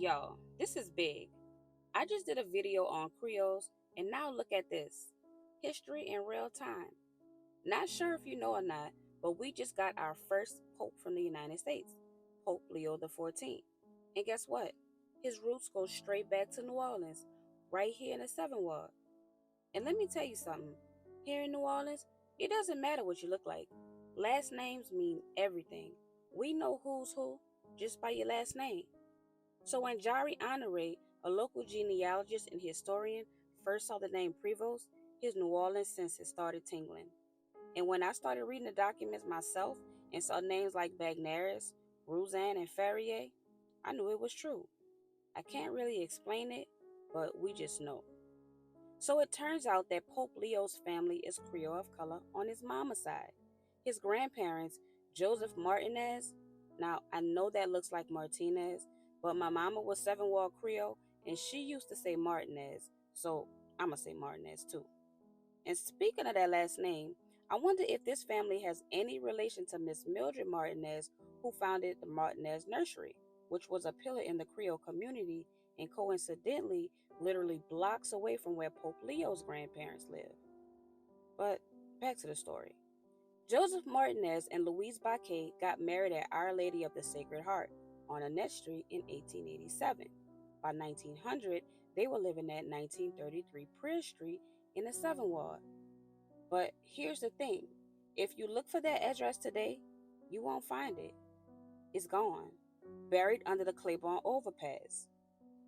Y'all, this is big. I just did a video on Creoles, and now look at this. History in real time. Not sure if you know or not, but we just got our first Pope from the United States, Pope Leo the 14th. And guess what? His roots go straight back to New Orleans, right here in the Seven Ward. And let me tell you something. Here in New Orleans, it doesn't matter what you look like. Last names mean everything. We know who's who just by your last name. So when Jari Honore, a local genealogist and historian, first saw the name Prevost, his New Orleans senses started tingling. And when I started reading the documents myself and saw names like Bagneris, Rouzan, and Ferrier, I knew it was true. I can't really explain it, but we just know. So it turns out that Pope Leo's family is Creole of color on his mama's side. His grandparents, Joseph Martinez, now I know that looks like Martinez, but my mama was Seven Wall Creole and she used to say Martinez, so I'ma say Martinez too. And speaking of that last name, I wonder if this family has any relation to Miss Mildred Martinez, who founded the Martinez Nursery, which was a pillar in the Creole community and coincidentally literally blocks away from where Pope Leo's grandparents live. But back to the story. Joseph Martinez and Louise Baquet got married at Our Lady of the Sacred Heart on Annette Street in 1887. By 1900, they were living at 1933 Prier Street in the Seven Ward. But here's the thing, if you look for that address today, you won't find it. It's gone, buried under the Claiborne Overpass.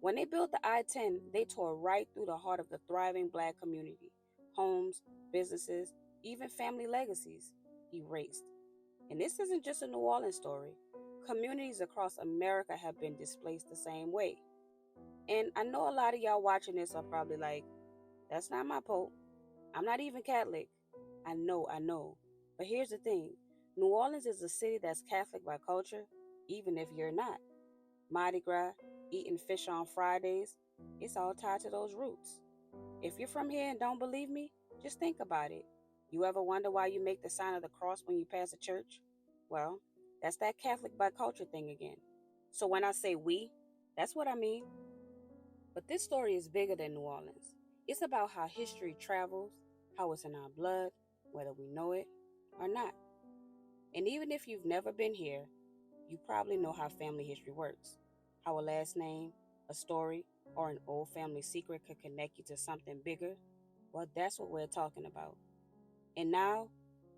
When they built the I-10, they tore right through the heart of the thriving black community. Homes, businesses, even family legacies erased. And this isn't just a New Orleans story. Communities across America have been displaced the same way. And I know a lot of y'all watching this are probably like, that's not my Pope. I'm not even Catholic. I know. But here's the thing. New Orleans is a city that's Catholic by culture, even if you're not. Mardi Gras, eating fish on Fridays, it's all tied to those roots. If you're from here and don't believe me, just think about it. You ever wonder why you make the sign of the cross when you pass a church? Well, that's that Catholic by culture thing again. So when I say we, that's what I mean. But this story is bigger than New Orleans. It's about how history travels, how it's in our blood, whether we know it or not. And even if you've never been here, you probably know how family history works. How a last name, a story, or an old family secret could connect you to something bigger. Well, that's what we're talking about. And now,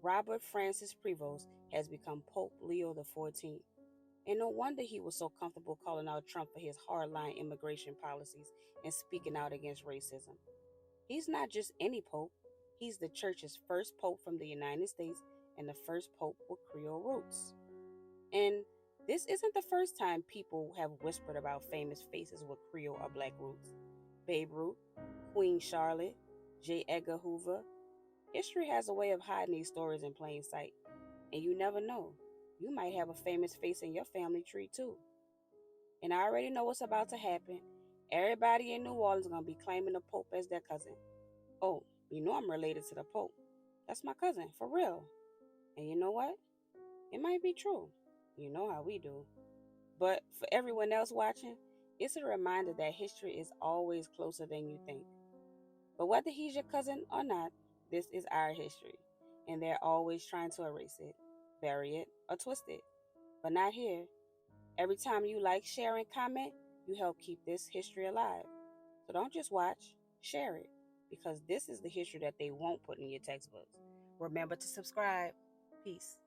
Robert Francis Prevost has become Pope Leo the 14th. And no wonder he was so comfortable calling out Trump for his hardline immigration policies and speaking out against racism. He's not just any pope, he's the church's first pope from the United States and the first pope with Creole roots. And this isn't the first time people have whispered about famous faces with Creole or black roots. Babe Ruth, Queen Charlotte, J. Edgar Hoover. History has a way of hiding these stories in plain sight. And you never know. You might have a famous face in your family tree too. And I already know what's about to happen. Everybody in New Orleans is going to be claiming the Pope as their cousin. Oh, you know I'm related to the Pope. That's my cousin, for real. And you know what? It might be true. You know how we do. But for everyone else watching, it's a reminder that history is always closer than you think. But whether he's your cousin or not, this is our history. And they're always trying to erase it, bury it, or twist it. But not here. Every time you like, share, and comment, you help keep this history alive. So don't just watch, share it. Because this is the history that they won't put in your textbooks. Remember to subscribe. Peace.